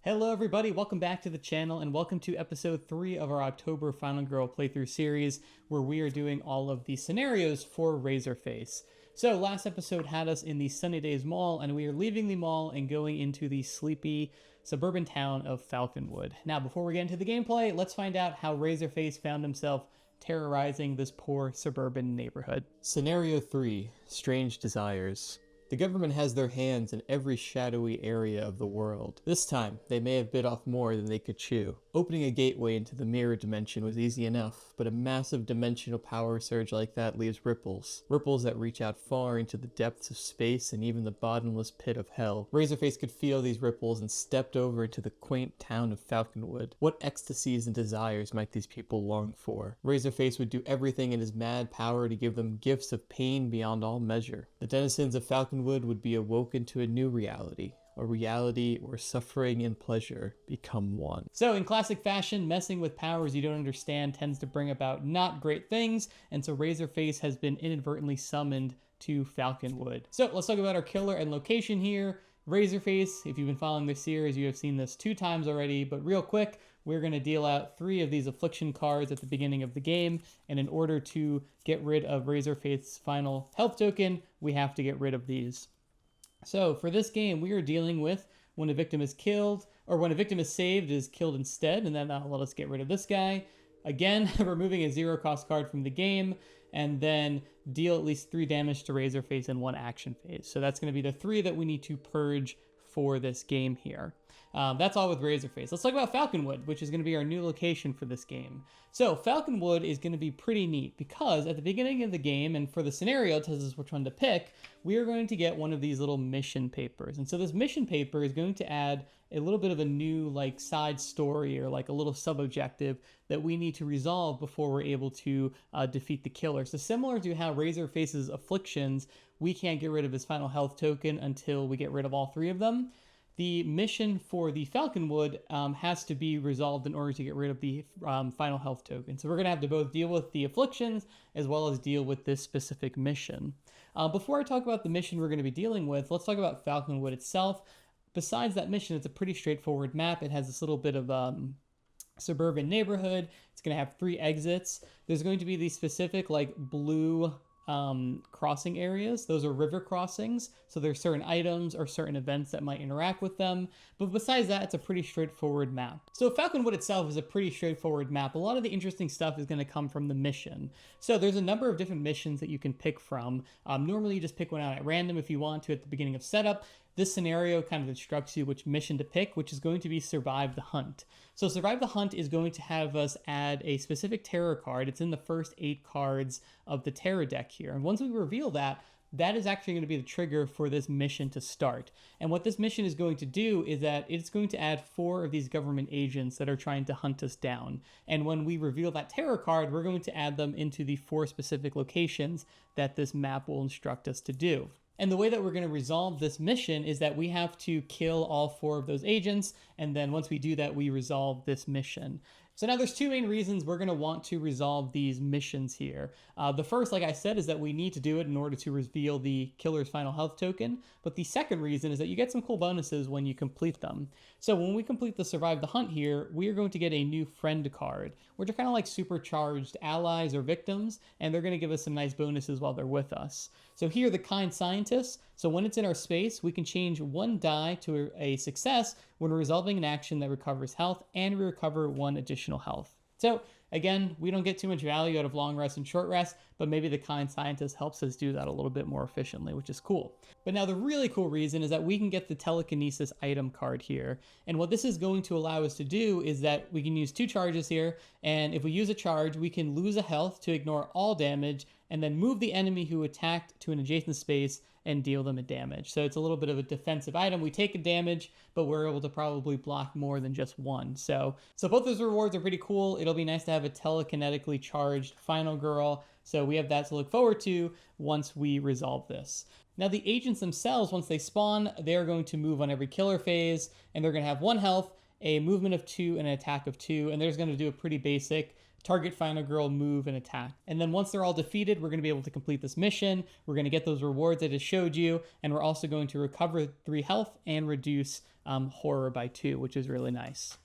Hello everybody, welcome back to the channel and welcome to episode 3 of our October Final Girl playthrough series where we are doing all of the scenarios for Razorface. So last episode had us in the Sunny Days Mall and we are leaving the mall and going into the sleepy suburban town of Falconwood. Now before we get into the gameplay, let's find out how Razorface found himself terrorizing this poor suburban neighborhood. Scenario 3, Strange Desires. The government has their hands in every shadowy area of the world. This time, they may have bit off more than they could chew. Opening a gateway into the mirror dimension was easy enough, but a massive dimensional power surge like that leaves ripples. Ripples that reach out far into the depths of space and even the bottomless pit of hell. Razorface could feel these ripples and stepped over into the quaint town of Falconwood. What ecstasies and desires might these people long for? Razorface would do everything in his mad power to give them gifts of pain beyond all measure. The denizens of Falconwood would be awoken to a new reality. A reality where suffering and pleasure become one. So in classic fashion, messing with powers you don't understand tends to bring about not great things, and so Razorface has been inadvertently summoned to Falconwood. So let's talk about our killer and location here. Razorface, if you've been following this series, you have seen this 2 times already, but real quick, we're going to deal out 3 of these affliction cards at the beginning of the game, and in order to get rid of Razorface's final health token, we have to get rid of these. So for this game, we are dealing with when a victim is killed, or when a victim is saved, is killed instead, and then that'll let us get rid of this guy. Again, removing a 0-cost card from the game, and then deal at least 3 damage to Razorface in 1 action phase. So that's going to be the 3 that we need to purge for this game here. That's all with Razorface. Let's talk about Falconwood, which is going to be our new location for this game. So Falconwood is going to be pretty neat because at the beginning of the game, and for the scenario, it tells us which one to pick, we are going to get one of these little mission papers. And so this mission paper is going to add a little bit of a new like side story or like a little sub-objective that we need to resolve before we're able to defeat the killer. So similar to how Razorface's afflictions, we can't get rid of his final health token until we get rid of all 3 of them. The mission for the Falconwood has to be resolved in order to get rid of the final health token. So we're going to have to both deal with the afflictions as well as deal with this specific mission. Before I talk about the mission we're going to be dealing with, let's talk about Falconwood itself. Besides that mission, it's a pretty straightforward map. It has this little bit of suburban neighborhood. It's going to have 3 exits. There's going to be these specific like blue crossing areas. Those are river crossings, so there's certain items or certain events that might interact with them, but besides that, it's a pretty straightforward map. So Falconwood itself is a pretty straightforward map. A lot of the interesting stuff is going to come from the mission. So there's a number of different missions that you can pick from. Normally you just pick one out at random if you want to at the beginning of setup. This scenario kind of instructs you which mission to pick, which is going to be Survive the Hunt. So Survive the Hunt is going to have us add a specific terror card. It's in the first 8 cards of the terror deck here. And once we reveal that, that is actually going to be the trigger for this mission to start. And what this mission is going to do is that it's going to add 4 of these government agents that are trying to hunt us down. And when we reveal that terror card, we're going to add them into the 4 specific locations that this map will instruct us to do. And the way that we're going to resolve this mission is that we have to kill all 4 of those agents, and then once we do that, we resolve this mission. So now there's 2 main reasons we're going to want to resolve these missions here. The first, like I said, is that we need to do it in order to reveal the killer's final health token. But the second reason is that you get some cool bonuses when you complete them. So when we complete the Survive the Hunt here, we are going to get a new friend card, which are kind of like supercharged allies or victims, and they're going to give us some nice bonuses while they're with us. So here, the Kind Scientist. So when it's in our space, we can change 1 die to a success when resolving an action that recovers health, and we recover 1 additional health. So again, we don't get too much value out of long rest and short rest, but maybe the Kind Scientist helps us do that a little bit more efficiently, which is cool. But now the really cool reason is that we can get the Telekinesis item card here. And what this is going to allow us to do is that we can use 2 charges here, and if we use a charge, we can lose a health to ignore all damage, and then move the enemy who attacked to an adjacent space and deal them a damage. So it's a little bit of a defensive item. We take a damage, but we're able to probably block more than just 1. So both those rewards are pretty cool. It'll be nice to have a telekinetically charged final girl. So we have that to look forward to once we resolve this. Now the agents themselves, once they spawn, they're going to move on every killer phase, and they're going to have 1 health, a movement of 2, and an attack of 2, and they're just going to do a pretty basic target final girl, move, and attack. And then once they're all defeated, we're going to be able to complete this mission. We're going to get those rewards I just showed you, and we're also going to recover 3 health and reduce horror by 2, which is really nice.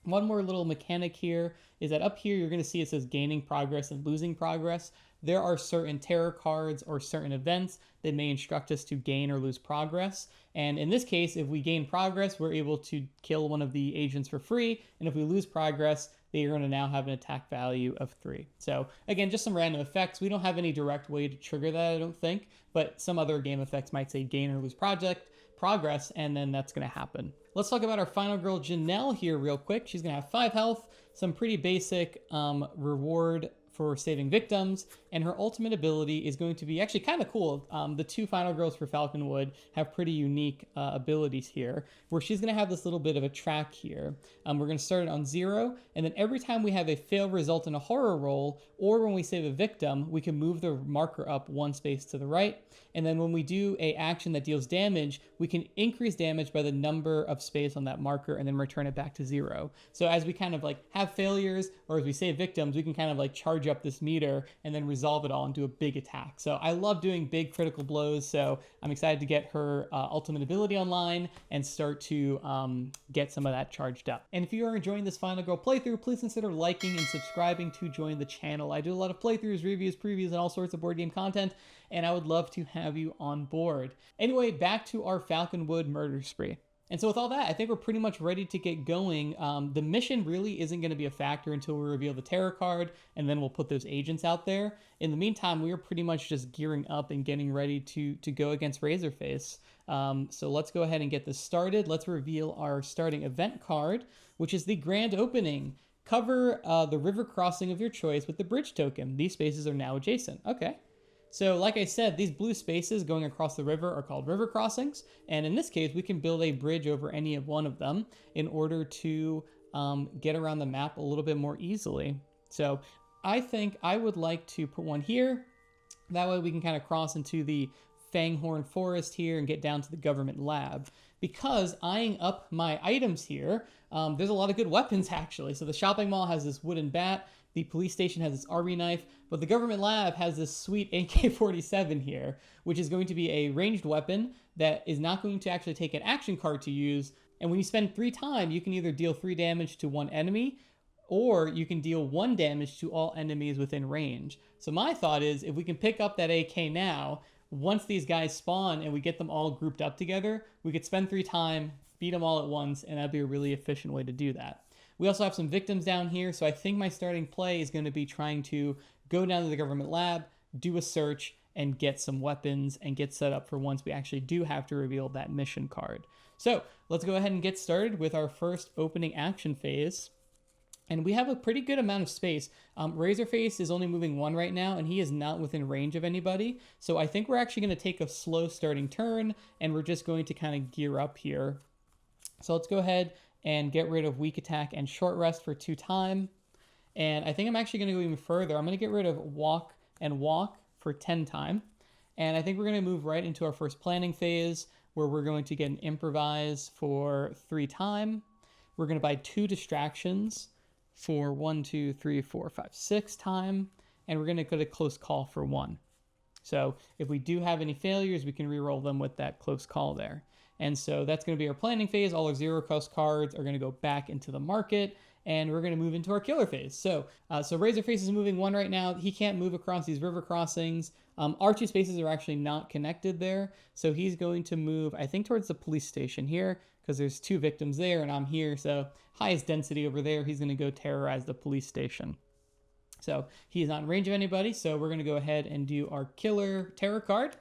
One more little mechanic here is that up here you're going to see it says gaining progress and losing progress. There are certain tarot cards or certain events that may instruct us to gain or lose progress. And in this case, if we gain progress, we're able to kill one of the agents for free. And if we lose progress, they are going to now have an attack value of 3. So again, just some random effects. We don't have any direct way to trigger that, I don't think, but some other game effects might say gain or lose progress, and then that's going to happen. Let's talk about our final girl, Janelle, here real quick. She's going to have 5 health, some pretty basic reward for saving victims, and her ultimate ability is going to be actually kind of cool. The 2 final girls for Falconwood have pretty unique abilities here, where she's going to have this little bit of a track here. We're going to start it on 0, and then every time we have a fail result in a horror roll, or when we save a victim, we can move the marker up 1 space to the right. And then when we do a action that deals damage, we can increase damage by the number of space on that marker and then return it back to 0. So as we kind of like have failures, or as we save victims, we can kind of like charge up this meter and then resolve it all and do a big attack. So I love doing big critical blows, so I'm excited to get her ultimate ability online and start to get some of that charged up. And if you are enjoying this Final Girl playthrough, please consider liking and subscribing to join the channel. I do a lot of playthroughs, reviews, previews, and all sorts of board game content, and I would love to have you on board. Anyway, back to our Falconwood murder spree. And so with all that, I think we're pretty much ready to get going. The mission really isn't going to be a factor until we reveal the tarot card, and then we'll put those agents out there. In the meantime, we are pretty much just gearing up and getting ready to go against Razorface. So let's go ahead and get this started. Let's reveal our starting event card, which is the grand opening. Cover the river crossing of your choice with the bridge token. These spaces are now adjacent. Okay. So like I said, these blue spaces going across the river are called river crossings. And in this case, we can build a bridge over any of one of them in order to get around the map a little bit more easily. So I think I would like to put one here. That way we can kind of cross into the Fanghorn Forest here and get down to the government lab. Because eyeing up my items here, there's a lot of good weapons actually. So the shopping mall has this wooden bat. The police station has this army knife, but the government lab has this sweet AK-47 here, which is going to be a ranged weapon that is not going to actually take an action card to use. And when you spend 3 time, you can either deal 3 damage to one enemy, or you can deal 1 damage to all enemies within range. So my thought is, if we can pick up that AK now, once these guys spawn and we get them all grouped up together, we could spend 3 time, beat them all at once, and that'd be a really efficient way to do that. We also have some victims down here, so I think my starting play is going to be trying to go down to the government lab, do a search, and get some weapons and get set up for once we actually do have to reveal that mission card. So let's go ahead and get started with our first opening action phase. And we have a pretty good amount of space. Razorface is only moving 1 right now, and he is not within range of anybody. So I think we're actually going to take a slow starting turn, and we're just going to kind of gear up here. So let's go ahead and get rid of weak attack and short rest for 2 time. And I think I'm actually going to go even further. I'm going to get rid of walk and walk for 10 time. And I think we're going to move right into our first planning phase, where we're going to get an improvise for 3 time. We're going to buy 2 distractions for 1, 2, 3, 4, 5, 6 time. And we're going to go to close call for 1. So if we do have any failures, we can re-roll them with that close call there. And so that's going to be our planning phase. All our 0 cost cards are going to go back into the market, and we're going to move into our killer phase. So Razorface is moving 1 right now. He can't move across these river crossings. Our 2 spaces are actually not connected there. So he's going to move, I think, towards the police station here, because there's 2 victims there and I'm here. So highest density over there. He's going to go terrorize the police station. So he's not in range of anybody. So we're going to go ahead and do our killer terror card.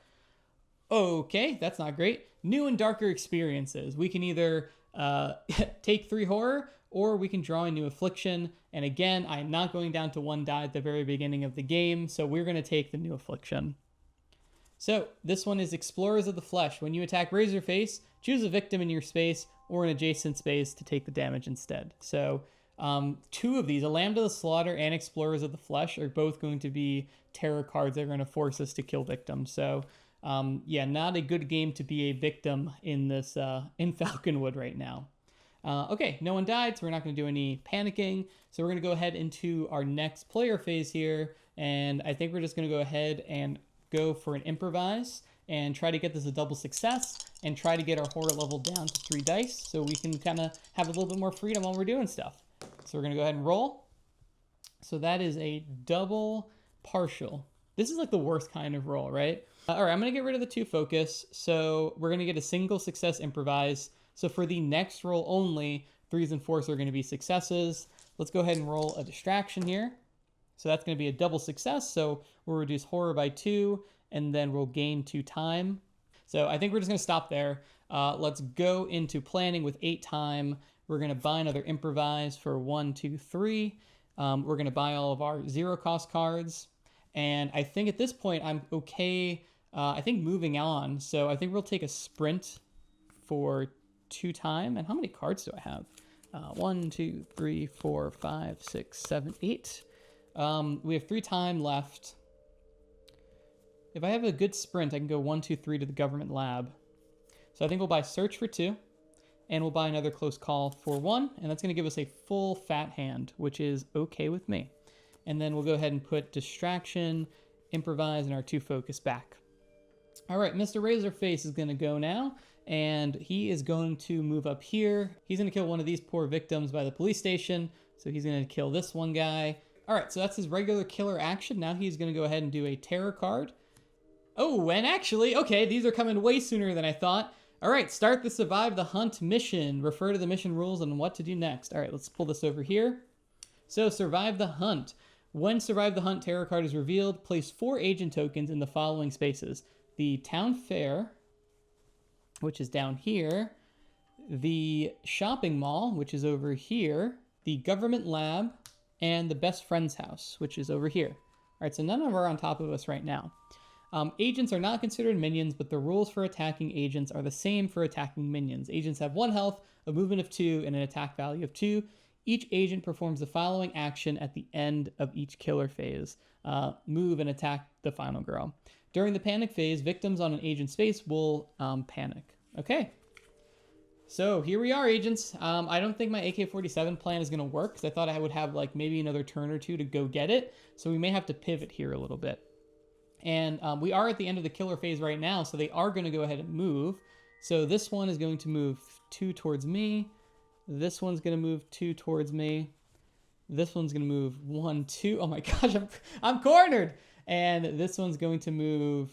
Okay, that's not great. New and darker experiences. We can either take 3 horror, or we can draw a new affliction. And again, I'm not going down to 1 die at the very beginning of the game, so we're going to take the new affliction. So this one is Explorers of the Flesh. When you attack Razorface, choose a victim in your space or an adjacent space to take the damage instead. So 2 of these, a Lambda the Slaughter and Explorers of the Flesh, are both going to be terror cards that are going to force us to kill victims. So yeah, not a good game to be a victim in this in Falconwood right now. Okay, no one died, so we're not going to do any panicking. So we're going to go ahead into our next player phase here, and I think we're just going to go ahead and go for an improvise and try to get this a double success and try to get our horror level down to 3 dice so we can kind of have a little bit more freedom while we're doing stuff. So we're going to go ahead and roll. So that is a double partial. This is like the worst kind of roll, right? All right, I'm going to get rid of the 2 focus. So we're going to get a single success improvise. So for the next roll only, 3s and 4s are going to be successes. Let's go ahead and roll a distraction here. So that's going to be a double success. So we'll reduce horror by 2, and then we'll gain 2 time. So I think we're just going to stop there. Let's go into planning with 8 time. We're going to buy another improvise for 1, 2, 3. We're going to buy all of our 0 cost cards. And I think at this point I'm okay. I think moving on. So I think we'll take a sprint for 2 time. And how many cards do I have? 1, 2, 3, 4, 5, 6, 7, 8. We have 3 time left. If I have a good sprint, I can go 1, 2, 3 to the government lab. So I think we'll buy search for 2. And we'll buy another close call for 1. And that's going to give us a full fat hand, which is okay with me. And then we'll go ahead and put distraction, improvise, and our 2 focus back. All right, Mr. Razorface is going to go now. And he is going to move up here. He's going to kill one of these poor victims by the police station. So he's going to kill this one guy. All right, so that's his regular killer action. Now he's going to go ahead and do a terror card. Oh, and actually, okay, these are coming way sooner than I thought. All right, start the Survive the Hunt mission. Refer to the mission rules on what to do next. All right, let's pull this over here. So Survive the Hunt. When Survive the Hunt terror card is revealed, place 4 agent tokens in the following spaces. The Town Fair, which is down here. The Shopping Mall, which is over here. The Government Lab, and the Best Friend's House, which is over here. All right, so none of them are on top of us right now. Agents are not considered minions, but the rules for attacking agents are the same for attacking minions. Agents have 1 health, a movement of 2, and an attack value of 2. Each agent performs the following action at the end of each killer phase. Move and attack the final girl. During the panic phase, victims on an agent space will panic. Okay. So here we are, agents. I don't think my AK-47 plan is going to work because I thought I would have like maybe another turn or 2 to go get it. So we may have to pivot here a little bit. And we are at the end of the killer phase right now, so they are going to go ahead and move. So this one is going to move 2 towards me. This one's going to move 2 towards me. This one's going to move 1, 2. Oh my gosh, I'm cornered. And this one's going to move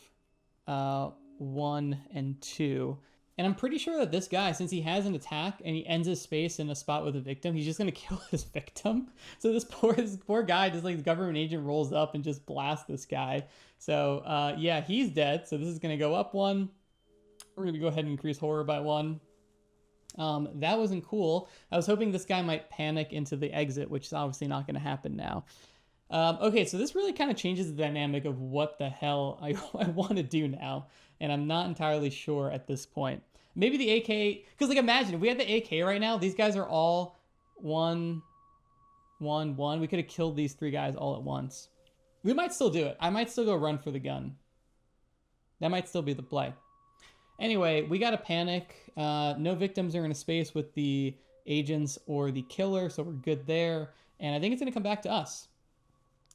1 and 2. And I'm pretty sure that this guy, since he has an attack and he ends his space in a spot with a victim, he's just going to kill his victim. So this poor guy, just like the government agent, rolls up and just blasts this guy. So yeah, he's dead. So this is going to go up 1. We're going to go ahead and increase horror by 1. That wasn't cool. I was hoping this guy might panic into the exit, which is obviously not going to happen now. Okay, so this really kind of changes the dynamic of what the hell I want to do now. And I'm not entirely sure at this point. Maybe the AK, because like imagine if we had the AK right now, these guys are all 1, 1, 1. We could have killed these 3 guys all at once. We might still do it. I might still go run for the gun. That might still be the play. Anyway, we got to panic. No victims are in a space with the agents or the killer, so we're good there. And I think it's going to come back to us.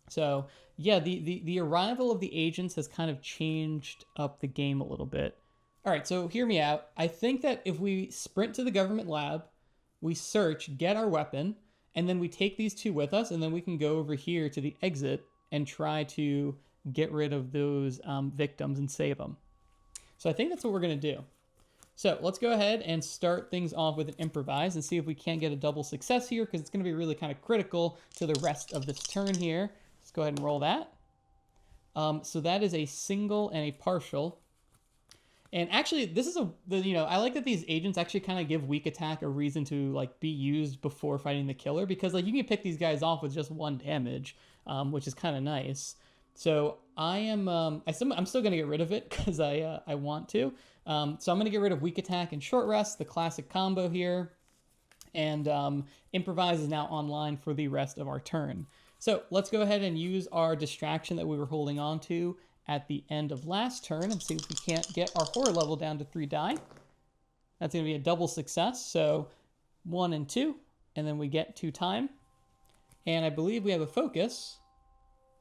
So yeah, the arrival of the agents has kind of changed up the game a little bit. All right, so hear me out. I think that if we sprint to the government lab, we search, get our weapon, and then we take these 2 with us, and then we can go over here to the exit and try to get rid of those victims and save them. So I think that's what we're going to do. So let's go ahead and start things off with an improvise and see if we can't get a double success here, because it's going to be really kind of critical to the rest of this turn here. Let's go ahead and roll that. So that is a single and a partial. And actually, this is I like that these agents actually kind of give weak attack a reason to like be used before fighting the killer, because like you can pick these guys off with just 1 damage, which is kind of nice. So I am, I'm still going to get rid of it because I want to. So I'm going to get rid of weak attack and short rest, the classic combo here. And improvise is now online for the rest of our turn. So let's go ahead and use our distraction that we were holding on to at the end of last turn and see if we can't get our horror level down to 3 die. That's going to be a double success. So 1 and 2, and then we get 2 time. And I believe we have a focus.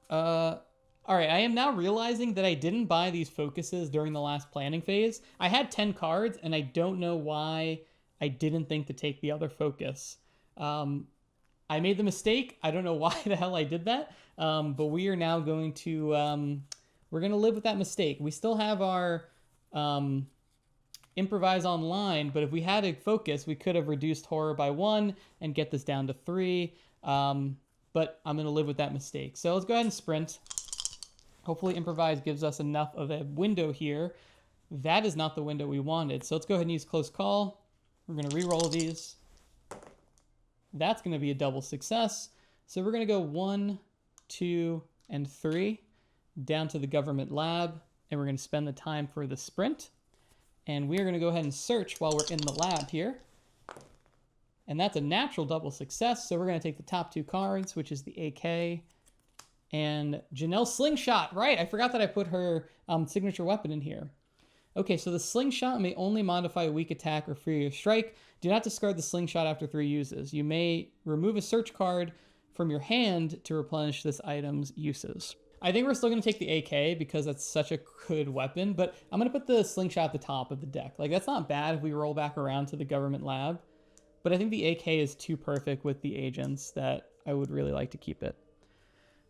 All right, I am now realizing that I didn't buy these focuses during the last planning phase. I had 10 cards, and I don't know why I didn't think to take the other focus. I made the mistake. I don't know why the hell I did that, but we are now going to, we're going to live with that mistake. We still have our improvise online, but if we had a focus, we could have reduced horror by 1 and get this down to 3. But I'm going to live with that mistake. So let's go ahead and sprint. Hopefully improvise gives us enough of a window here. That is not the window we wanted. So let's go ahead and use close call. We're going to re-roll these. That's going to be a double success. So we're going to go 1, 2, and 3 down to the government lab. And we're going to spend the time for the sprint. And we're going to go ahead and search while we're in the lab here. And that's a natural double success. So we're going to take the top 2 cards, which is the AK and Janelle's slingshot. Right, I forgot that I put her signature weapon in here. Okay, so the slingshot may only modify a weak attack or free or strike. Do not discard the slingshot after 3 uses. You may remove a search card from your hand to replenish this item's uses. I think we're still going to take the AK because that's such a good weapon, but I'm going to put the slingshot at the top of the deck. Like, that's not bad if we roll back around to the government lab, but I think the AK is too perfect with the agents that I would really like to keep it.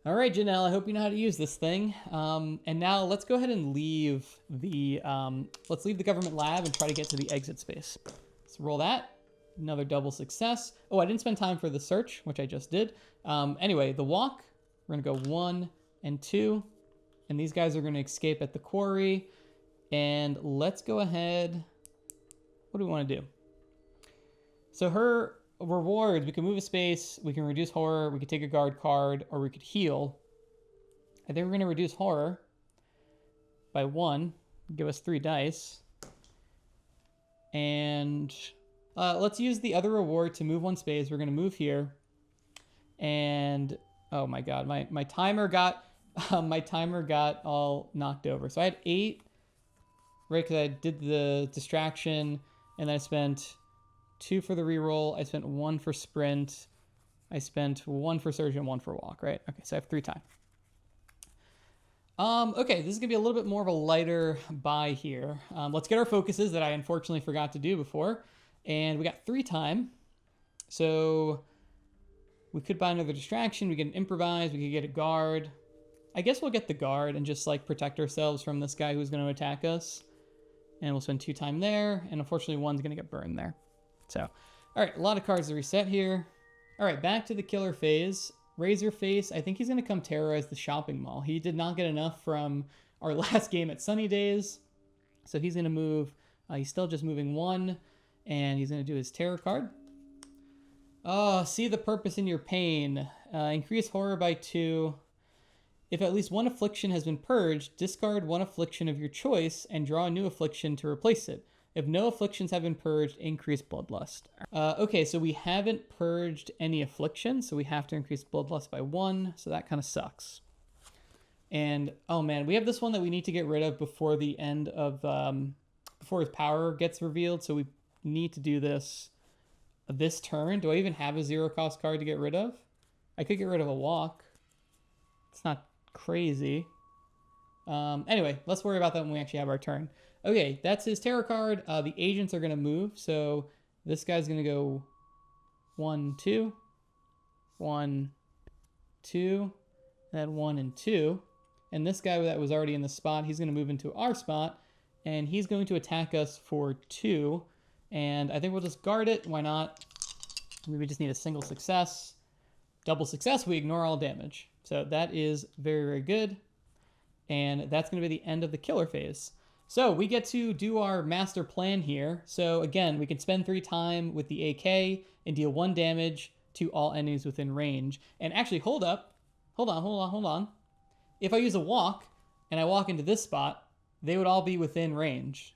All right, Janelle, I hope you know how to use this thing. And now let's go ahead and leave the government lab and try to get to the exit space. Let's roll that. Another double success. Oh, I didn't spend time for the search, which I just did. Anyway, the walk, we're gonna go 1 and 2, and these guys are gonna escape at the quarry. And let's go ahead. What do we want to do? So her rewards, we can move a space, we can reduce horror, we could take a guard card, or we could heal. I think we're going to reduce horror by 1, give us 3 dice. And let's use the other reward to move 1 space. We're going to move here. And, oh my god, my timer got all knocked over. So I had 8, right, because I did the distraction, and then I spent 2 for the reroll. I spent 1 for sprint. I spent 1 for surge and 1 for walk, right? Okay, so I have 3 time. Okay, this is gonna be a little bit more of a lighter buy here. Let's get our focuses that I unfortunately forgot to do before. And we got 3 time. So we could buy another distraction. We can improvise. We could get a guard. I guess we'll get the guard and just like protect ourselves from this guy who's gonna attack us. And we'll spend 2 time there. And unfortunately, 1's gonna get burned there. So, all right, a lot of cards to reset here. All right, back to the killer phase. Razorface, I think he's going to come terrorize the shopping mall. He did not get enough from our last game at Sunny Days. So he's going to move. He's still just moving 1, and he's going to do his terror card. Oh, see the purpose in your pain. Increase horror by 2. If at least 1 affliction has been purged, discard 1 affliction of your choice and draw a new affliction to replace it. If no afflictions have been purged, increase bloodlust. Okay, so we haven't purged any afflictions, so we have to increase bloodlust by 1, so that kind of sucks. And, oh man, we have this one that we need to get rid of before the end of, before his power gets revealed, so we need to do this turn. Do I even have a 0-cost card to get rid of? I could get rid of a walk. It's not crazy. Anyway, let's worry about that when we actually have our turn. Okay, that's his terror card. The agents are going to move. So this guy's going to go 1, 2, 1, 2, then 1 and 2. And this guy that was already in the spot, he's going to move into our spot. And he's going to attack us for 2. And I think we'll just guard it. Why not? We just need a single success. Double success, we ignore all damage. So that is very, very good. And that's going to be the end of the killer phase. So we get to do our master plan here. So again, we can spend 3 time with the AK and deal 1 damage to all enemies within range. And actually, hold on. If I use a walk and I walk into this spot, they would all be within range.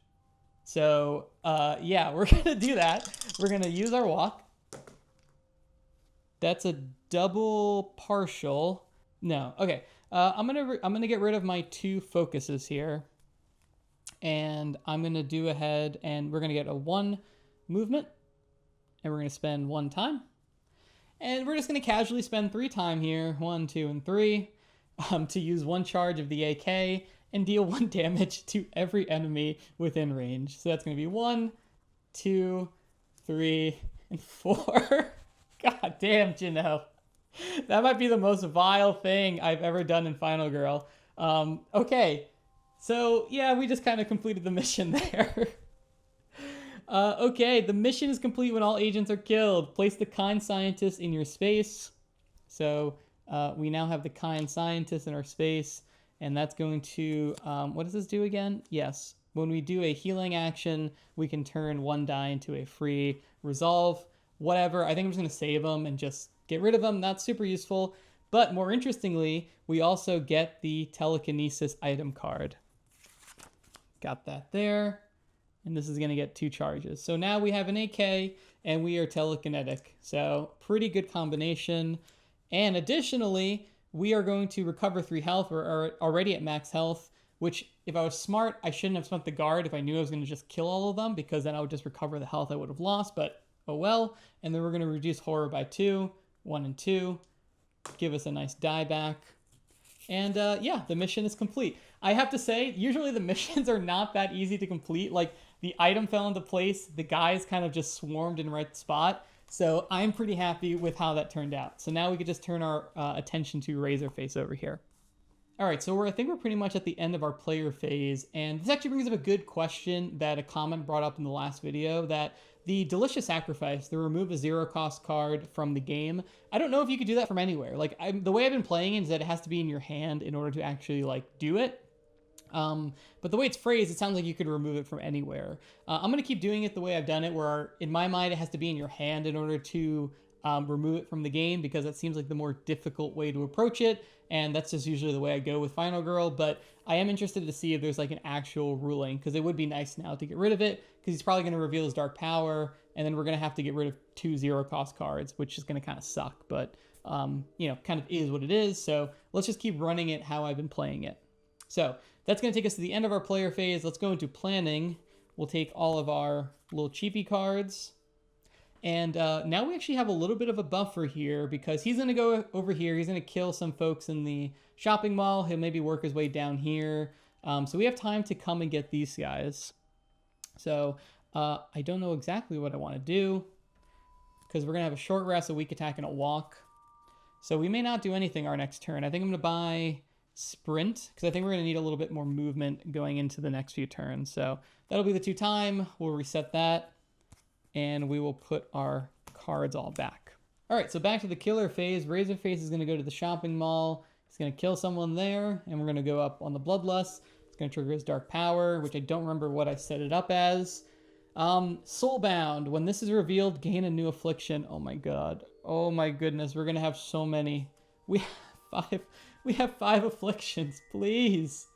So yeah, we're gonna do that. We're gonna use our walk. That's a double partial. No, okay. I'm gonna get rid of my 2 focuses here. And I'm going to do ahead and we're going to get a 1 movement and we're going to spend 1 time. And we're just going to casually spend 3 time here, 1, 2, and 3, to use 1 charge of the AK and deal 1 damage to every enemy within range. So that's going to be 1, 2, 3, and 4. God damn, Jino. That might be the most vile thing I've ever done in Final Girl. Okay, so yeah, we just kind of completed the mission there. Okay, the mission is complete when all agents are killed. Place the kind scientist in your space. So we now have the kind scientist in our space, and that's going to, what does this do again? Yes, when we do a healing action, we can turn 1 die into a free resolve, whatever. I think I'm just going to save them and just get rid of them. Not super useful, but more interestingly, we also get the telekinesis item card. Got that there. And this is going to get 2 charges. So now we have an AK and we are telekinetic. So pretty good combination. And additionally, we are going to recover 3 health. We're already at max health, which if I was smart, I shouldn't have spent the guard if I knew I was going to just kill all of them, because then I would just recover the health I would have lost, but oh well. And then we're going to reduce horror by 2, 1 and 2, give us a nice die back. And yeah, the mission is complete. I have to say, usually the missions are not that easy to complete. Like, the item fell into place, the guys kind of just swarmed in the right spot. So I'm pretty happy with how that turned out. So now we could just turn our attention to Razorface over here. All right, so I think we're pretty much at the end of our player phase, and this actually brings up a good question that a comment brought up in the last video, that the Delicious Sacrifice, the remove a 0-cost card from the game, I don't know if you could do that from anywhere. Like, the way I've been playing it is that it has to be in your hand in order to actually, like, do it. But the way it's phrased, it sounds like you could remove it from anywhere. I'm going to keep doing it the way I've done it, where in my mind it has to be in your hand in order to remove it from the game, because that seems like the more difficult way to approach it, and that's just usually the way I go with Final Girl. But I am interested to see if there's like an actual ruling, because it would be nice now to get rid of it, because he's probably going to reveal his dark power, and then we're going to have to get rid of 2 0-cost cards, which is going to kind of suck, but you know, kind of is what it is. So let's just keep running it how I've been playing it. So that's going to take us to the end of our player phase. Let's go into planning. We'll take all of our little cheapy cards. And now we actually have a little bit of a buffer here, because he's going to go over here. He's going to kill some folks in the shopping mall. He'll maybe work his way down here. So we have time to come and get these guys. So I don't know exactly what I want to do, because we're going to have a short rest, a weak attack, and a walk. So we may not do anything our next turn. I think I'm going to buy sprint, because I think we're going to need a little bit more movement going into the next few turns. So that'll be the 2 time. We'll reset that, and we will put our cards all back. All right, so back to the killer phase. Razorface is going to go to the shopping mall. He's going to kill someone there, and we're going to go up on the Bloodlust. It's going to trigger his dark power, which I don't remember what I set it up as. Soulbound. When this is revealed, gain a new affliction. Oh my god. Oh my goodness. We're going to have so many. We have 5 afflictions, please.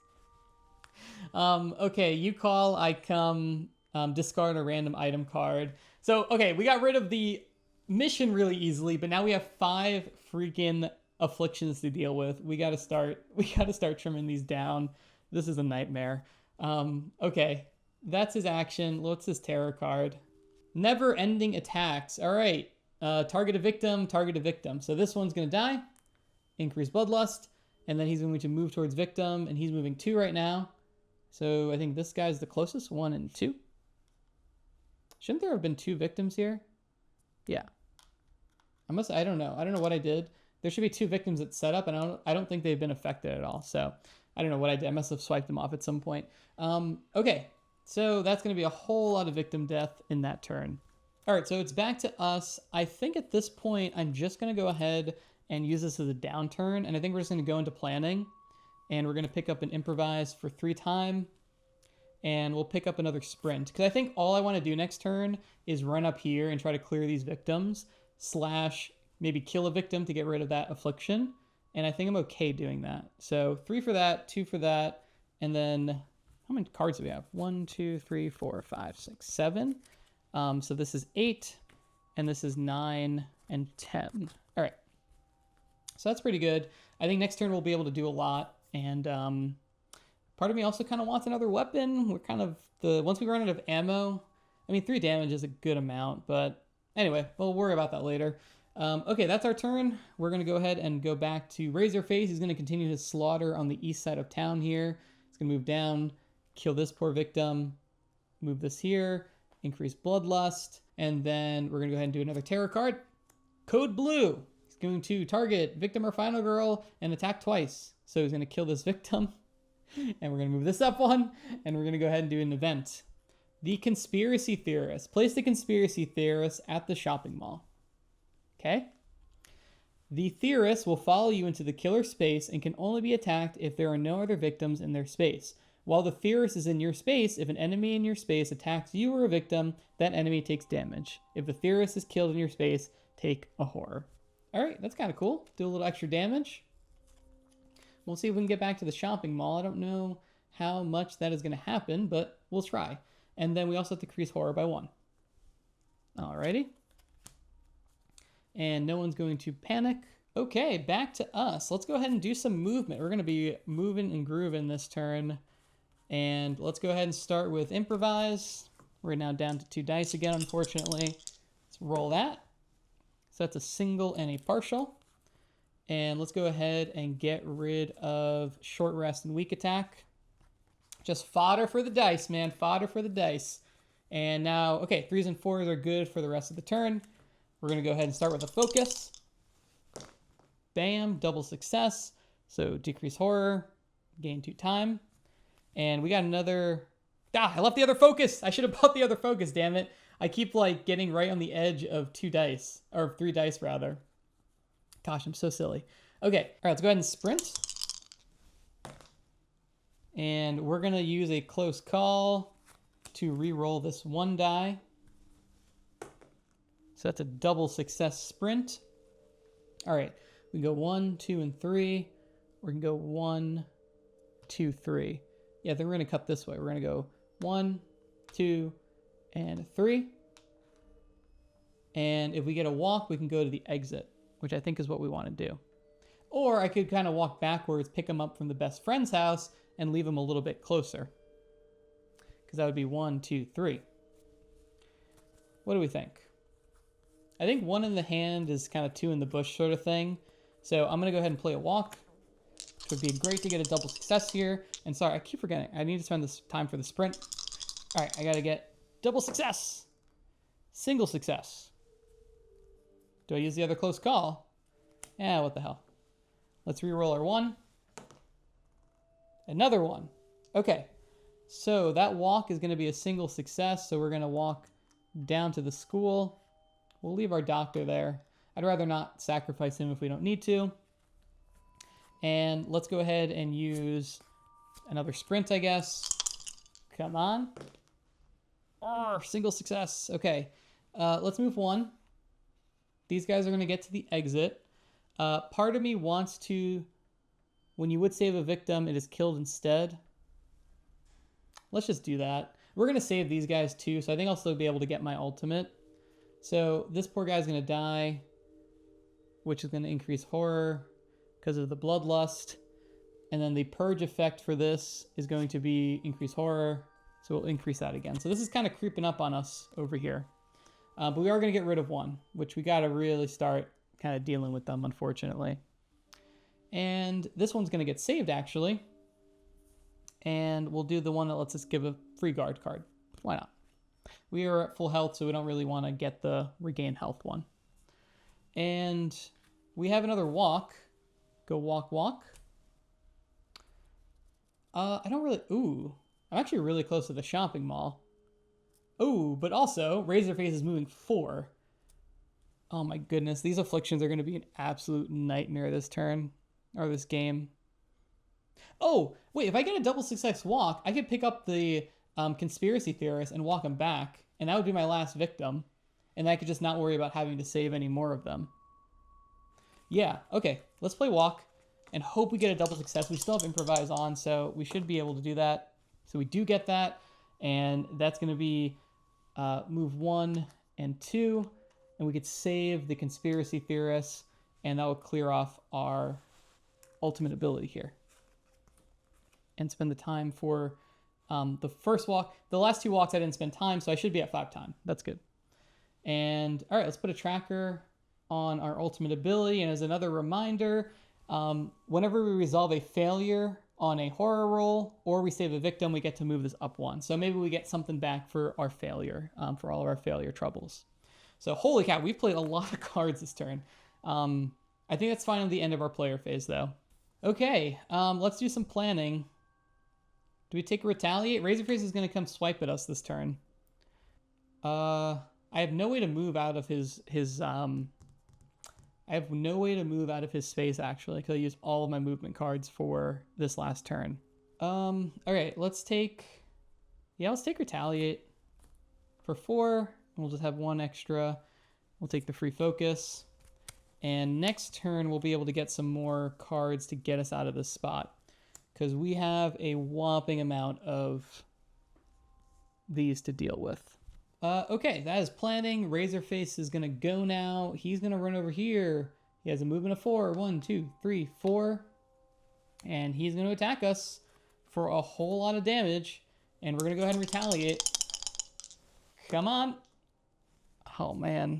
Okay, you call, I come, discard a random item card. So, okay, we got rid of the mission really easily, but now we have 5 freaking afflictions to deal with. We gotta start trimming these down. This is a nightmare. Okay, that's his action. What's his terror card? Never-ending attacks. All right, target a victim, target a victim. So this one's gonna die. Increase Bloodlust. And then he's going to move towards victim, and he's moving 2 right now. So I think this guy's the closest, 1 and 2. Shouldn't there have been 2 victims here? Yeah. I don't know. I don't know what I did. There should be 2 victims at setup, and I don't think they've been affected at all. So I don't know what I did. I must have swiped them off at some point. Okay. So that's going to be a whole lot of victim death in that turn. All right. So it's back to us. I think at this point, I'm just going to go ahead and use this as a downturn. And I think we're just going to go into planning, and we're going to pick up an improvise for 3 time, and we'll pick up another sprint, because I think all I want to do next turn is run up here and try to clear these victims, / maybe kill a victim to get rid of that affliction. And I think I'm okay doing that. So 3 for that, 2 for that, and then how many cards do we have? 1, 2, 3, 4, 5, 6, 7. So this is 8, and this is 9 and 10. All right. So that's pretty good. I think next turn we'll be able to do a lot. And part of me also kind of wants another weapon. We're kind of once we run out of ammo, I mean, 3 damage is a good amount, but Anyway, we'll worry about that later. Okay, that's our turn. We're going to go ahead and go back to Razorface. He's going to continue his slaughter on the east side of town here. He's going to move down, kill this poor victim, move this here, increase bloodlust, and then we're going to go ahead and do another terror card. Code Blue. He's going to target victim or final girl and attack twice. So he's going to kill this victim, and we're going to move this up one, and we're going to go ahead and do an event. The Conspiracy Theorist. Place the Conspiracy Theorist at the shopping mall. Okay? The Theorist will follow you into the killer space and can only be attacked if there are no other victims in their space. While the Theorist is in your space, if an enemy in your space attacks you or a victim, that enemy takes damage. If the Theorist is killed in your space, take a horror. Alright, that's kind of cool. Do a little extra damage. We'll see if we can get back to the shopping mall. I don't know how much that is going to happen, but we'll try. And then we also have to increase horror by 1. Alrighty. And no one's going to panic. Okay, back to us. Let's go ahead and do some movement. We're going to be moving and grooving this turn. And let's go ahead and start with improvise. We're now down to 2 dice again, unfortunately. Let's roll that. So that's a single and a partial. And let's go ahead and get rid of short rest and weak attack. Just fodder for the dice, man. Fodder for the dice. And now, okay, 3s and 4s are good for the rest of the turn. We're going to go ahead and start with a focus. Bam, double success. So decrease horror, gain 2 time. And we got another... I left the other focus. I should have bought the other focus, damn it. I keep like getting right on the edge of 2 dice, or 3 dice rather. Gosh, I'm so silly. Okay, all right, let's go ahead and sprint. And we're going to use a close call to re-roll this 1 die. So that's a double success sprint. All right, we go 1, 2, and 3. We're going to go 1, 2, 3. Yeah, then we're going to cut this way. We're going to go 1, 2, and 3. And if we get a walk, we can go to the exit, which I think is what we want to do. Or I could kind of walk backwards, pick them up from the best friend's house, and leave them a little bit closer. Because that would be 1, 2, 3. What do we think? I think 1 in the hand is kind of 2 in the bush sort of thing. So I'm going to go ahead and play a walk. It would be great to get a double success here. And sorry, I keep forgetting. I need to spend this time for the sprint. All right, I got to get double success. Single success. Do I use the other close call? Yeah, what the hell. Let's re-roll our 1. Another 1. Okay, so that walk is going to be a single success. So we're going to walk down to the school. We'll leave our doctor there. I'd rather not sacrifice him if we don't need to. And let's go ahead and use another sprint, I guess. Come on. Single success. Okay, let's move 1. These guys are going to get to the exit. Part of me wants to, when you would save a victim, it is killed instead. Let's just do that. We're going to save these guys too, so I think I'll still be able to get my ultimate. So this poor guy's going to die, which is going to increase horror because of the bloodlust. And then the purge effect for this is going to be increase horror. So we'll increase that again. So this is kind of creeping up on us over here. But we are going to get rid of 1, which we got to really start kind of dealing with them, unfortunately. And this one's going to get saved, actually. And we'll do the one that lets us give a free guard card. Why not? We are at full health, so we don't really want to get the regain health one. And we have another walk. Go walk, walk. I don't really... Ooh. I'm actually really close to the shopping mall. Ooh, but also, Razorface is moving 4. Oh my goodness. These afflictions are going to be an absolute nightmare this turn. Or this game. Oh, wait. If I get a double success walk, I could pick up the conspiracy theorist and walk him back. And that would be my last victim. And I could just not worry about having to save any more of them. Yeah, okay. Let's play walk. And hope we get a double success. We still have improvise on, so we should be able to do that. So we do get that. And that's going to be move 1 and 2. And we could save the conspiracy theorists. And that will clear off our ultimate ability here. And spend the time for the first walk. The last 2 walks I didn't spend time, so I should be at 5 time. That's good. And all right, let's put a tracker on our ultimate ability. And as another reminder, whenever we resolve a failure on a horror roll or we save a victim, we get to move this up one. So maybe we get something back for our failure, for all of our failure troubles. So holy cow, we've played a lot of cards this turn. I think that's finally the end of our player phase though. Okay, let's do some planning. Do we take a retaliate? Razorface is going to come swipe at us this turn. I have no way to move out of his I have no way to move out of his space actually, because I used all of my movement cards for this last turn. All right, let's take retaliate for 4. We'll just have 1 extra. We'll take the free focus. And next turn, we'll be able to get some more cards to get us out of this spot, because we have a whopping amount of these to deal with. Okay, that is planning. Razorface is going to go now. He's going to run over here. He has a movement of 4. 1, 2, 3, 4. And he's going to attack us for a whole lot of damage. And we're going to go ahead and retaliate. Come on. Oh, man.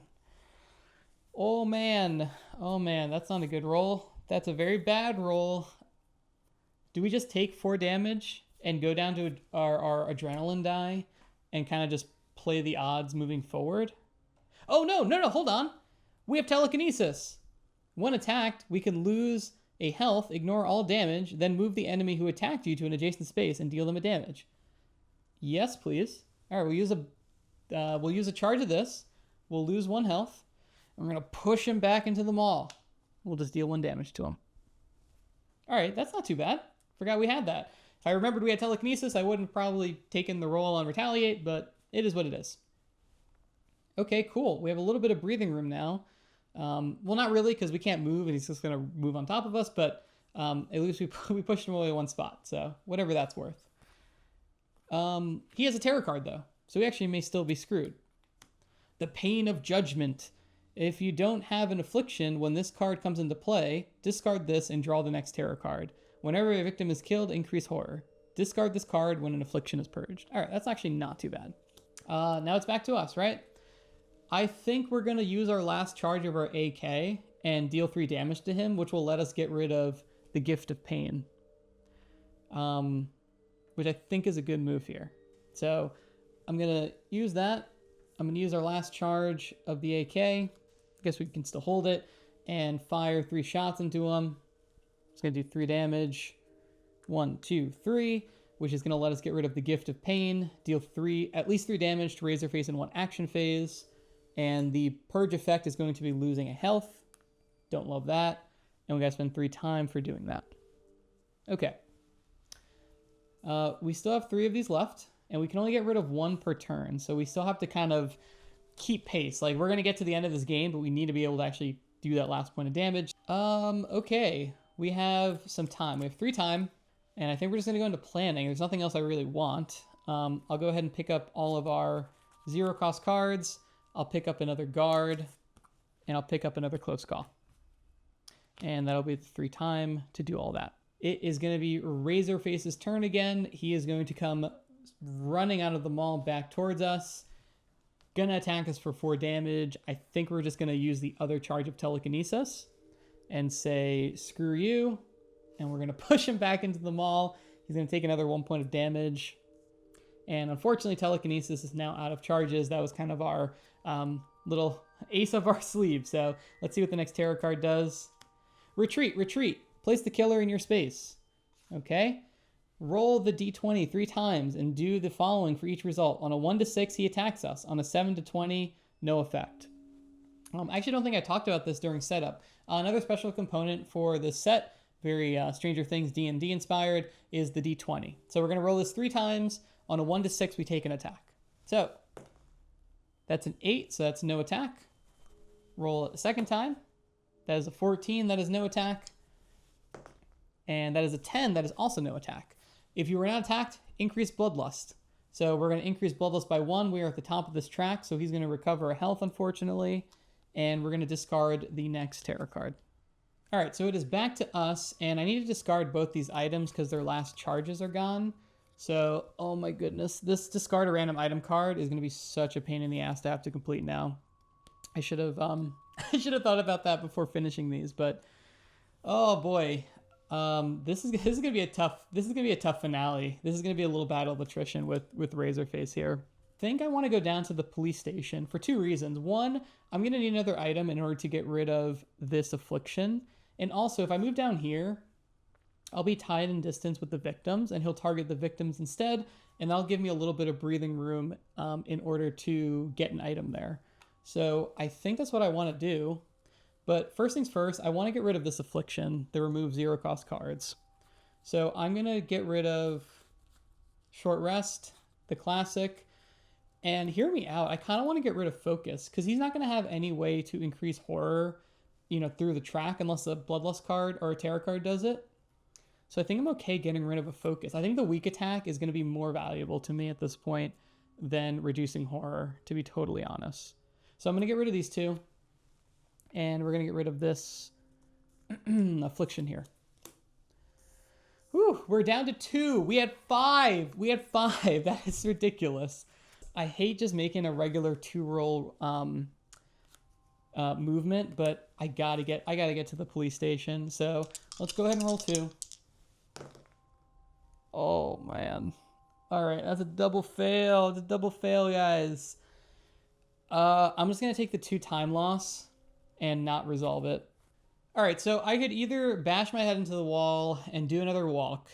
Oh, man. Oh, man. That's not a good roll. That's a very bad roll. Do we just take 4 damage and go down to our adrenaline die and kind of just play the odds moving forward? Oh, no, hold on. We have telekinesis. When attacked, we can lose a health, ignore all damage, then move the enemy who attacked you to an adjacent space and deal them a damage. Yes, please. All right, we'll use a charge of this. We'll lose 1 health. And we're going to push him back into the mall. We'll just deal 1 damage to him. All right, that's not too bad. Forgot we had that. If I remembered we had telekinesis, I wouldn't have probably taken the roll on retaliate, but it is what it is. Okay, cool. We have a little bit of breathing room now. Well, not really, because we can't move, and he's just going to move on top of us, but at least we pushed him away 1 spot, so whatever that's worth. He has a terror card, though, so we actually may still be screwed. The Pain of Judgment. If you don't have an affliction, when this card comes into play, discard this and draw the next terror card. Whenever a victim is killed, increase horror. Discard this card when an affliction is purged. All right, that's actually not too bad. Now it's back to us, right? I think we're going to use our last charge of our AK and deal 3 damage to him, which will let us get rid of the Gift of Pain, which I think is a good move here. So I'm going to use that. I'm going to use our last charge of the AK. I guess we can still hold it and fire 3 shots into him. It's going to do 3 damage. 1, 2, 3, which is going to let us get rid of the Gift of Pain, deal at least 3 damage to Razorface in 1 action phase, and the Purge effect is going to be losing a health. Don't love that. And we got to spend 3 time for doing that. Okay. We still have 3 of these left, and we can only get rid of 1 per turn, so we still have to kind of keep pace. Like, we're going to get to the end of this game, but we need to be able to actually do that last point of damage. Okay. We have some time. We have 3 time. And I think we're just going to go into planning. There's nothing else I really want. I'll go ahead and pick up all of our 0-cost cards. I'll pick up another guard. And I'll pick up another close call. And that'll be the 3 time to do all that. It is going to be Razorface's turn again. He is going to come running out of the mall back towards us. Gonna attack us for 4 damage. I think we're just going to use the other charge of telekinesis and say, screw you. And we're going to push him back into the mall. He's going to take another 1 point of damage. And unfortunately, telekinesis is now out of charges. That was kind of our little ace of our sleeve. So let's see what the next tarot card does. Retreat, retreat. Place the killer in your space. Okay. Roll the d20 3 times and do the following for each result. On a 1 to 6, he attacks us. On a 7 to 20, no effect. I actually don't think I talked about this during setup. Another special component for this set, very Stranger Things D&D inspired, is the d20. So we're going to roll this 3 times. On a 1 to 6, we take an attack. So that's an 8, so that's no attack. Roll it a second time. That is a 14, that is no attack. And that is a 10, that is also no attack. If you were not attacked, increase Bloodlust. So we're going to increase Bloodlust by 1. We are at the top of this track, so he's going to recover a health, unfortunately. And we're going to discard the next tarot card. All right, so it is back to us, and I need to discard both these items because their last charges are gone. So, oh my goodness, this discard a random item card is going to be such a pain in the ass to have to complete now. I should have I should have thought about that before finishing these, but oh boy. This is gonna be a tough finale. This is gonna be a little battle of attrition with Razorface here. I think I want to go down to the police station for two reasons. One, I'm gonna need another item in order to get rid of this affliction, and also if I move down here, I'll be tied in distance with the victims, and he'll target the victims instead, and that'll give me a little bit of breathing room in order to get an item there. So I think that's what I want to do. But first things first, I want to get rid of this affliction that removes 0-cost cards. So I'm going to get rid of Short Rest, the classic, and hear me out. I kind of want to get rid of Focus because he's not going to have any way to increase horror, through the track unless a Bloodlust card or a Terror card does it. So I think I'm okay getting rid of a Focus. I think the weak attack is going to be more valuable to me at this point than reducing horror, to be totally honest. So I'm going to get rid of these two. And we're going to get rid of this affliction here. Whew, we're down to 2. We had 5. That is ridiculous. I hate just making a regular 2-roll movement, but I gotta get to the police station. So let's go ahead and roll 2. Oh man. All right, that's a double fail. It's a double fail, guys. I'm just gonna take the 2 time loss and not resolve it. All right, so I could either bash my head into the wall and do another walk,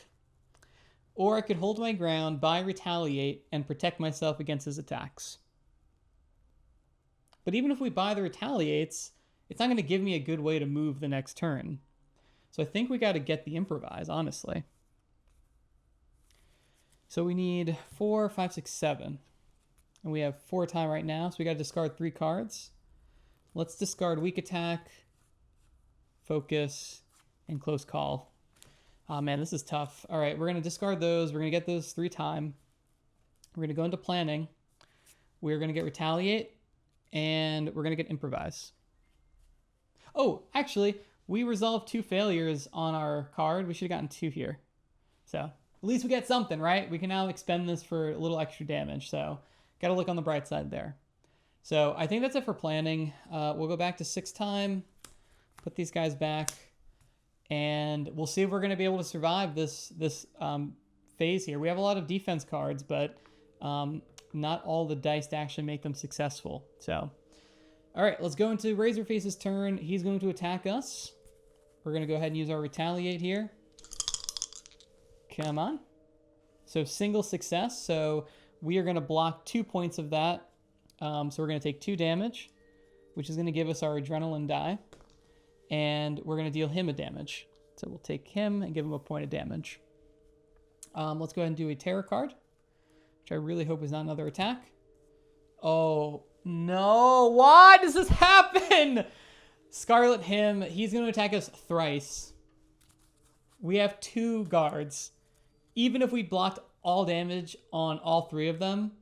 or I could hold my ground, buy Retaliate, and protect myself against his attacks. But even if we buy the Retaliates, it's not going to give me a good way to move the next turn. So I think we got to get the Improvise, honestly. So we need 4, 5, 6, 7. And we have 4 time right now, so we got to discard 3 cards. Let's discard Weak Attack, Focus, and Close Call. Oh man, this is tough. All right, we're going to discard those. We're going to get those 3 time. We're going to go into planning. We're going to get Retaliate, and we're going to get Improvise. Oh, actually, we resolved 2 failures on our card. We should have gotten 2 here. So at least we get something, right? We can now expend this for a little extra damage. So got to look on the bright side there. So I think that's it for planning. We'll go back to 6 time, put these guys back, and we'll see if we're going to be able to survive this phase here. We have a lot of defense cards, but not all the dice to actually make them successful. So, all right, let's go into Razorface's turn. He's going to attack us. We're going to go ahead and use our Retaliate here. Come on. So single success. So we are going to block 2 points of that. So we're going to take 2 damage, which is going to give us our Adrenaline die. And we're going to deal him a damage. So we'll take him and give him a point of damage. Let's go ahead and do a Terror card, which I really hope is not another attack. Oh, no. Why does this happen? Scarlet him. He's going to attack us thrice. We have 2 guards. Even if we blocked all damage on all 3 of them,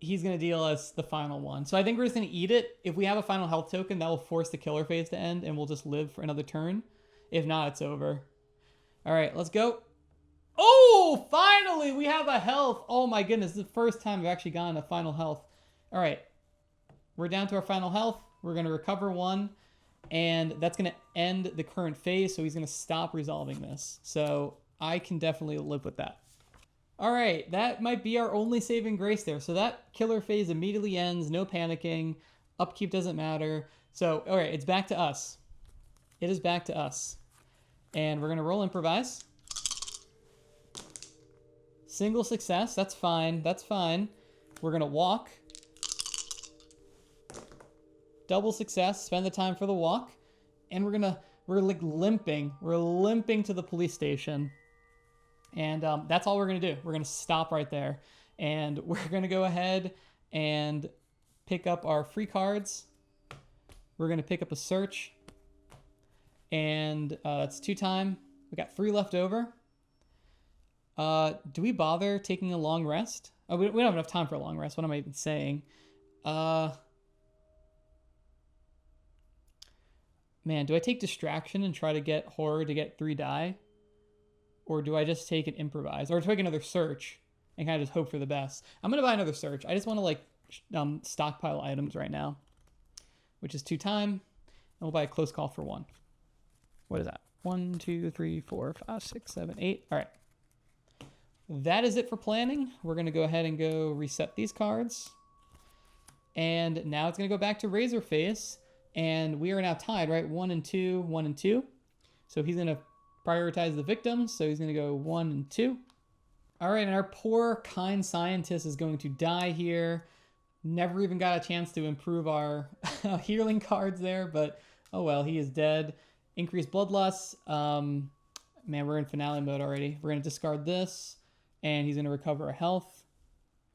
he's going to deal us the final one. So I think we're just going to eat it. If we have a final health token, that will force the killer phase to end, and we'll just live for another turn. If not, it's over. All right, let's go. Oh, finally, we have a health. Oh my goodness, this is the first time I've actually gotten a final health. All right, we're down to our final health. We're going to recover 1, and that's going to end the current phase, so he's going to stop resolving this. So I can definitely live with that. All right, that might be our only saving grace there. So that killer phase immediately ends, no panicking. Upkeep doesn't matter. So, all right, it's back to us. It is back to us. And we're going to roll Improvise. Single success, that's fine, that's fine. We're going to walk. Double success, spend the time for the walk. And we're like limping. We're limping to the police station. And that's all we're going to do. We're going to stop right there. And we're going to go ahead and pick up our free cards. We're going to pick up a search. And it's 2 time. We got 3 left over. Do we bother taking a long rest? Oh, we don't have enough time for a long rest. What am I even saying? Man, do I take Distraction and try to get Horror to get 3 die? Or do I just take an Improvise? Or take another Search and kind of just hope for the best? I'm going to buy another Search. I just want to, like, stockpile items right now. which is 2 time. And we'll buy a close call for 1. What is that? 1, 2, 3, 4, 5, 6, 7, 8. All right. That is it for planning. We're going to go ahead and go reset these cards. And now it's going to go back to Razorface. And we are now tied, right? 1 and 2, 1 and 2. So he's going to prioritize the victims. So he's going to go 1 and 2. All right, and our poor, kind scientist is going to die here. Never even got a chance to improve our healing cards there, but oh well, he is dead. Increased bloodlust. Man, we're in finale mode already. We're going to discard this, and he's going to recover a health.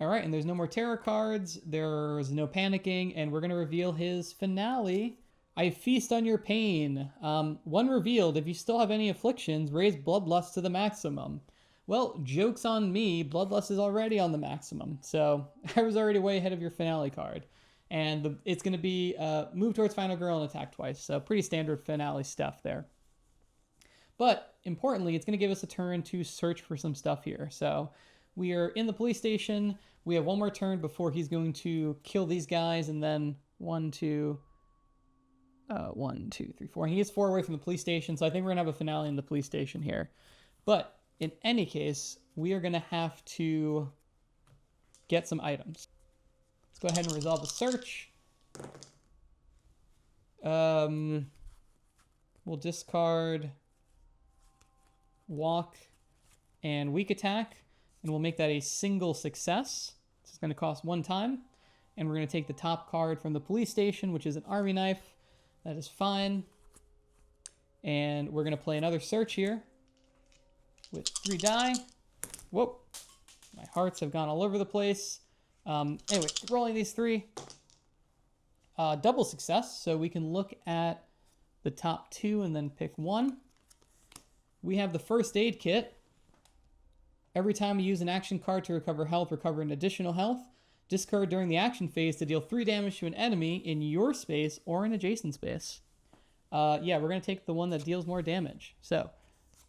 All right, and there's no more terror cards. There's no panicking, and we're going to reveal his finale. I feast on your pain. 1 revealed. If you still have any afflictions, raise bloodlust to the maximum. Well, joke's on me. Bloodlust is already on the maximum, so I was already way ahead of your finale card. And it's going to be move towards Final Girl and attack twice, so pretty standard finale stuff there. But importantly, it's going to give us a turn to search for some stuff here. So we are in the police station. We have 1 more turn before he's going to kill these guys, and then 1, 2, 3, 4. And he is 4 away from the police station, so I think we're going to have a finale in the police station here. But in any case, we are going to have to get some items. Let's go ahead and resolve the search. We'll discard walk and weak attack, and we'll make that a single success. This is going to cost 1 time, and we're going to take the top card from the police station, which is an army knife. That is fine. And we're going to play another search here with 3 die. Whoa, my hearts have gone all over the place. Anyway, rolling these 3. Double success, so we can look at the top 2 and then pick 1. We have the first aid kit. Every time you use an action card to recover health, recover an additional health. Discard during the action phase to deal 3 damage to an enemy in your space or an adjacent space. Yeah, we're going to take the one that deals more damage. So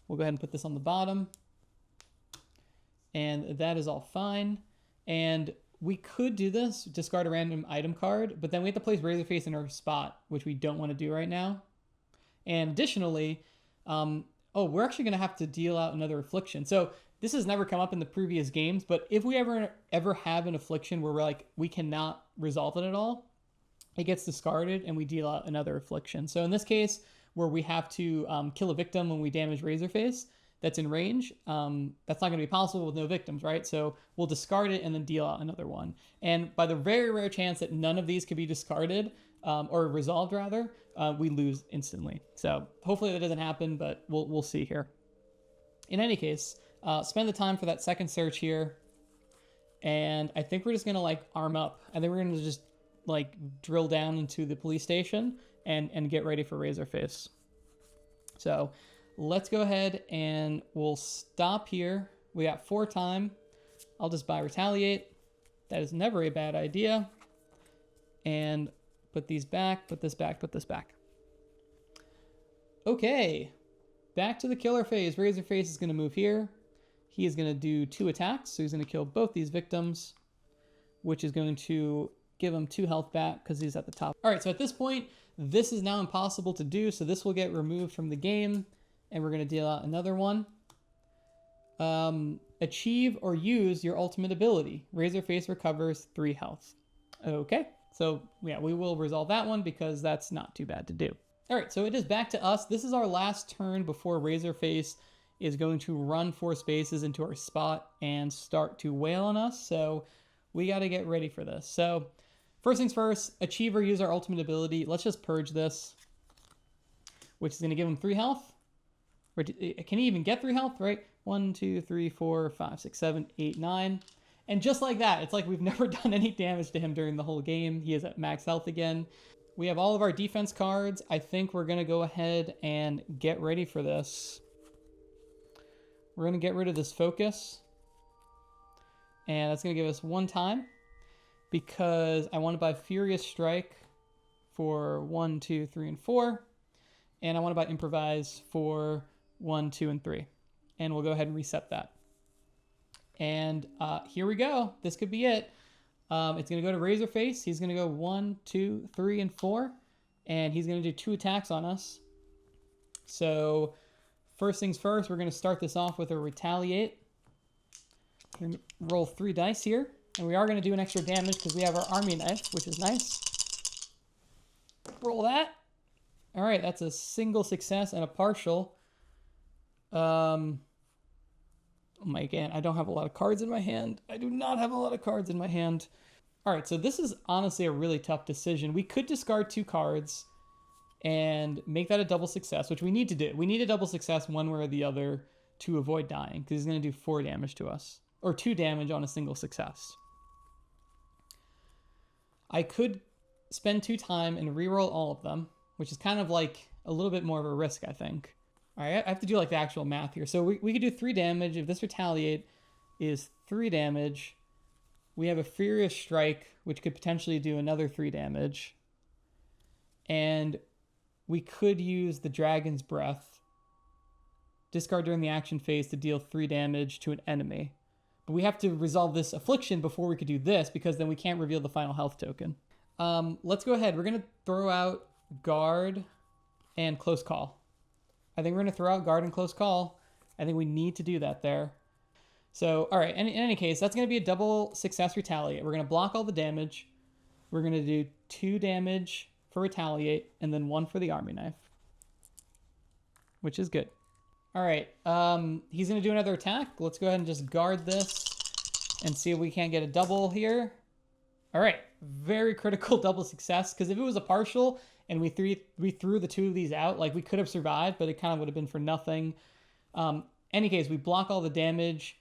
we'll go ahead and put this on the bottom. And that is all fine. And we could do this, discard a random item card, but then we have to place Razorface in our spot, which we don't want to do right now. And additionally, we're actually going to have to deal out another affliction. So this has never come up in the previous games, but if we ever have an affliction where we cannot resolve it at all, it gets discarded and we deal out another affliction. So in this case, where we have to kill a victim when we damage Razorface that's in range, that's not going to be possible with no victims, right? So we'll discard it and then deal out another one. And by the very rare chance that none of these could be discarded, or resolved rather, we lose instantly. So hopefully that doesn't happen, but we'll see here. In any case, spend the time for that second search here. And I think we're just going to arm up. I think we're going to just drill down into the police station and get ready for Razorface. So let's go ahead and we'll stop here. We got 4 time. I'll just buy Retaliate. That is never a bad idea. And put these back, put this back, put this back. Okay, back to the killer phase. Razorface is going to move here. He is going to do 2 attacks, so he's going to kill both these victims, which is going to give him 2 health back because he's at the top. All right, so at this point, this is now impossible to do, so this will get removed from the game, and we're going to deal out another one. Achieve or use your ultimate ability. Razorface recovers 3 health. Okay, so yeah, we will resolve that one because that's not too bad to do. All right, so it is back to us. This is our last turn before Razorface is going to run 4 spaces into our spot and start to wail on us. So we got to get ready for this. So first things first, achieve or use our ultimate ability. Let's just purge this, which is going to give him 3 health. Or can he even get 3 health, right? 1, 2, 3, 4, 5, 6, 7, 8, 9. And just like that, it's like we've never done any damage to him during the whole game. He is at max health again. We have all of our defense cards. I think we're going to go ahead and get ready for this. We're going to get rid of this focus. And that's going to give us 1 time. Because I want to buy Furious Strike for 1, 2, 3, and 4. And I want to buy Improvise for 1, 2, and 3. And we'll go ahead and reset that. And here we go. This could be it. It's going to go to Razorface. He's going to go 1, 2, 3, and 4. and he's going to do 2 attacks on us. So first things first, we're going to start this off with a retaliate. We're going to roll 3 dice here, and we are going to do an extra damage because we have our army knife, which is nice. Roll that. All right, that's a single success and a partial. Oh my God, I don't have a lot of cards in my hand. I do not have a lot of cards in my hand. All right, so this is honestly a really tough decision. We could discard 2 cards and make that a double success, which we need to do. We need a double success one way or the other to avoid dying, because he's going to do 4 damage to us, or 2 damage on a single success. I could spend 2 time and reroll all of them, which is kind of like a little bit more of a risk, I think. All right, I have to do like the actual math here. So we could do 3 damage. If this retaliate is 3 damage, we have a Furious Strike, which could potentially do another 3 damage. And we could use the Dragon's Breath, discard during the action phase to deal 3 damage to an enemy. But we have to resolve this affliction before we could do this, because then we can't reveal the final health token. Let's go ahead. We're going to throw out Guard and Close Call. I think we're going to throw out Guard and Close Call. I think we need to do that there. So, all right, in any case, that's going to be a double success retaliate. We're going to block all the damage. We're going to do 2 damage for retaliate, and then 1 for the army knife, which is good. All right, he's going to do another attack. Let's go ahead and just guard this and see if we can't get a double here. All right, very critical double success, because if it was a partial and we threw the 2 of these out, like we could have survived, but it kind of would have been for nothing. Any case, we block all the damage.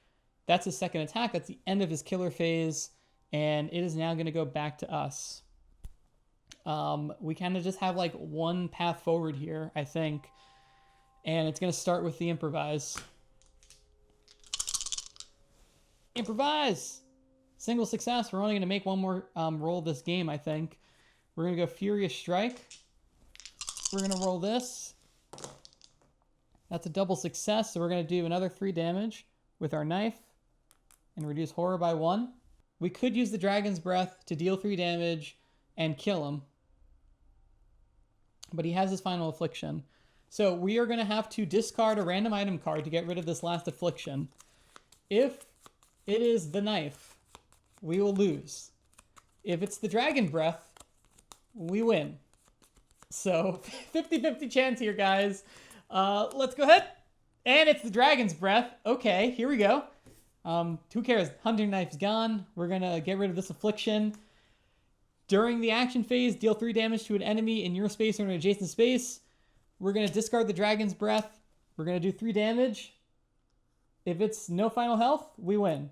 That's his second attack. That's the end of his killer phase, and it is now going to go back to us. We kind of just have like one path forward here, I think, and it's going to start with the improvise. Improvise! Single success. We're only going to make one more roll this game, I think. We're going to go Furious Strike. We're going to roll this. That's a double success, so we're going to do another 3 damage with our knife and reduce horror by 1. We could use the Dragon's Breath to deal 3 damage and kill him, but he has his final affliction. So we are going to have to discard a random item card to get rid of this last affliction. If it is the knife, we will lose. If it's the Dragon Breath, we win. So 50-50 chance here, guys. Let's go ahead. And it's the Dragon's Breath. Okay, here we go. Who cares? Hunting Knife's gone. We're going to get rid of this affliction. During the action phase, deal 3 damage to an enemy in your space or an adjacent space. We're going to discard the Dragon's Breath. We're going to do 3 damage. If it's no final health, we win.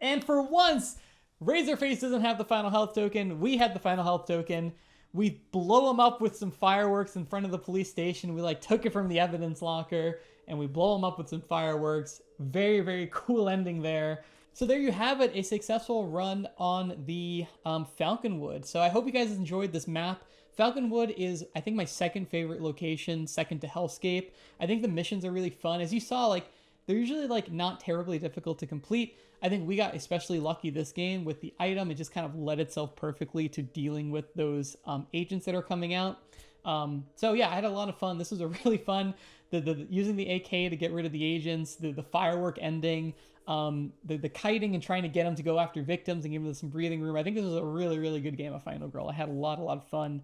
And for once, Razorface doesn't have the final health token. We had the final health token. We blow him up with some fireworks in front of the police station. We took it from the evidence locker and we blow him up with some fireworks. Very, very cool ending there. So there you have it, a successful run on the Falconwood. So I hope you guys enjoyed this map. Falconwood is, I think, my second favorite location, second to Hellscape. I think the missions are really fun. As you saw, they're usually not terribly difficult to complete. I think we got especially lucky this game with the item. It just kind of led itself perfectly to dealing with those agents that are coming out. So yeah, I had a lot of fun. This was a really fun, using the AK to get rid of the agents, the firework ending, the kiting and trying to get them to go after victims and give them some breathing room. I think this was a really, really good game of Final Girl. I had a lot of fun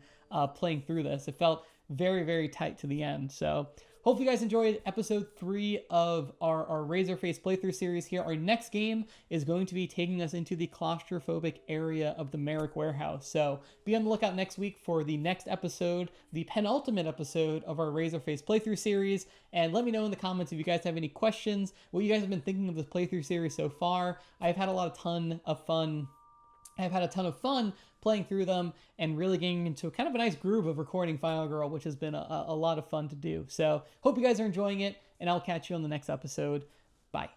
playing through this. It felt very, very tight to the end. So hopefully you guys enjoyed episode 3 of our Razorface playthrough series here. Our next game is going to be taking us into the claustrophobic area of the Merrick Warehouse. So be on the lookout next week for the next episode, the penultimate episode of our Razorface playthrough series. And let me know in the comments if you guys have any questions, what you guys have been thinking of this playthrough series so far. I've had a ton of fun playing through them and really getting into kind of a nice groove of recording Final Girl, which has been a lot of fun to do. So hope you guys are enjoying it, and I'll catch you on the next episode. Bye.